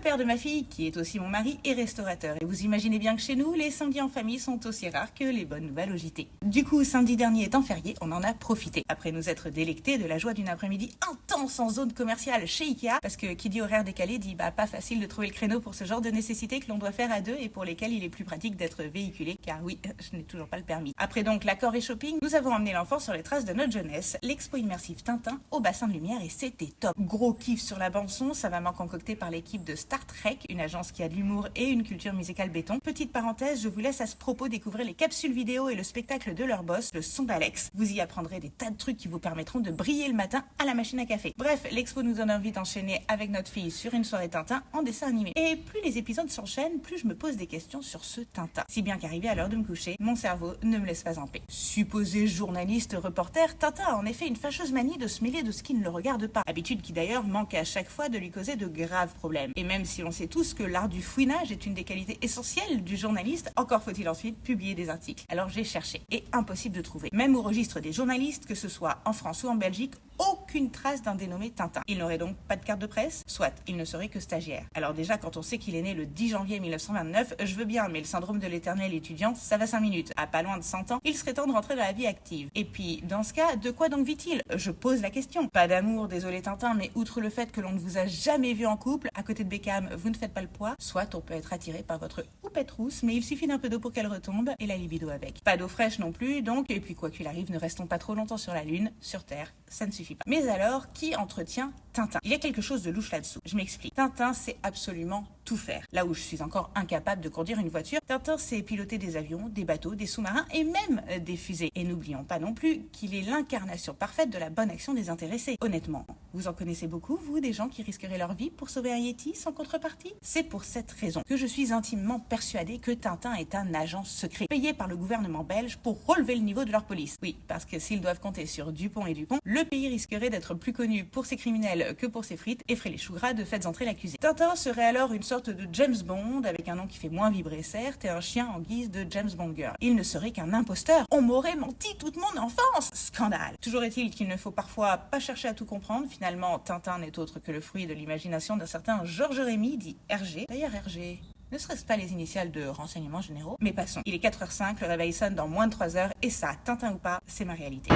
père de ma fille, qui est aussi mon mari, est restaurateur. Et vous imaginez bien que chez nous, les samedis en famille sont aussi rares que les bonnes nouvelles au JT. Du coup, samedi dernier étant férié, on en a profité. Après nous être délectés de la joie d'une après-midi intense en zone commerciale chez Ikea, parce que qui dit horaire décalé dit pas facile de trouver le créneau pour ce genre de nécessités que l'on doit faire à deux et pour lesquelles il est plus pratique d'être véhiculé, car oui, je n'ai toujours pas le permis. Après donc l'accord et shopping, nous avons emmené l'enfant sur les traces de notre jeunesse, l'expo immersive Tintin au bassin de lumière et c'était top. Gros kiff sur la bande-son, savamment concocté par l'équipe de Star Trek, une agence qui a de l'humour et une culture musicale béton. Petite parenthèse, je vous laisse à ce propos découvrir les capsules vidéo et le spectacle de leur boss, le son d'Alex. Vous y apprendrez des tas de trucs qui vous permettront de briller le matin à la machine à café. Bref, l'expo nous donne envie d'enchaîner avec notre fille sur une soirée Tintin en dessin animé. Et plus les épisodes s'enchaînent, plus je me pose des questions sur ce Tintin. Si bien qu'arrivé à l'heure de me coucher, mon cerveau ne me laisse pas en paix. Supposé journaliste reporter, Tintin a en effet une fâcheuse manie de se mêler de ce qui ne le regarde pas. Habitude qui d'ailleurs manque à chaque fois de lui causer de graves problèmes. Et même si l'on sait tous que l'art du fouinage est une des qualités essentielles du journaliste, encore faut-il ensuite publier des articles. Alors j'ai cherché, et impossible de trouver. Même au registre des journalistes, que ce soit en France ou en Belgique, aucune trace d'un dénommé Tintin. Il n'aurait donc pas de carte de presse, soit il ne serait que stagiaire. Alors déjà, quand on sait qu'il est né le 10 janvier 1929, je veux bien, mais le syndrome de l'éternel étudiant, ça va 5 minutes. À pas loin de 100 ans, il serait temps de rentrer dans la vie active. Et puis, dans ce cas, de quoi donc vit-il? Je pose la question. Pas d'amour, désolé Tintin, mais outre le fait que l'on ne vous a jamais vu en couple, à côté de Beckham, vous ne faites pas le poids, soit on peut être attiré par votre houppette rousse, mais il suffit d'un peu d'eau pour qu'elle retombe, et la libido avec. Pas d'eau fraîche non plus, donc, et puis quoi qu'il arrive, ne restons pas trop longtemps sur la Lune, sur Terre, ça ne suffit pas. Mais alors, qui entretient Tintin? Il y a quelque chose de louche là-dessous. Je m'explique. Tintin, c'est absolument tout faire. Là où je suis encore incapable de conduire une voiture, Tintin sait piloter des avions, des bateaux, des sous-marins et même des fusées. Et n'oublions pas non plus qu'il est l'incarnation parfaite de la bonne action des intéressés. Honnêtement, vous en connaissez beaucoup, vous, des gens qui risqueraient leur vie pour sauver un Yeti sans contrepartie? C'est pour cette raison que je suis intimement persuadée que Tintin est un agent secret, payé par le gouvernement belge pour relever le niveau de leur police. Oui, parce que s'ils doivent compter sur Dupont et Dupont, le pays risquerait d'être plus connu pour ses criminels que pour ses frites et ferait les choux gras de faites entrer l'accusé. Tintin serait alors une sorte de James Bond, avec un nom qui fait moins vibrer certes, et un chien en guise de James Bond girl. Il ne serait qu'un imposteur. On m'aurait menti toute mon enfance. Scandale. Toujours est-il qu'il ne faut parfois pas chercher à tout comprendre. Finalement, Tintin n'est autre que le fruit de l'imagination d'un certain Georges Rémy, dit Hergé. D'ailleurs, Hergé, ne serait-ce pas les initiales de renseignements généraux? Mais passons. Il est 4h05, le réveil sonne dans moins de 3 heures, et ça, Tintin ou pas, c'est ma réalité.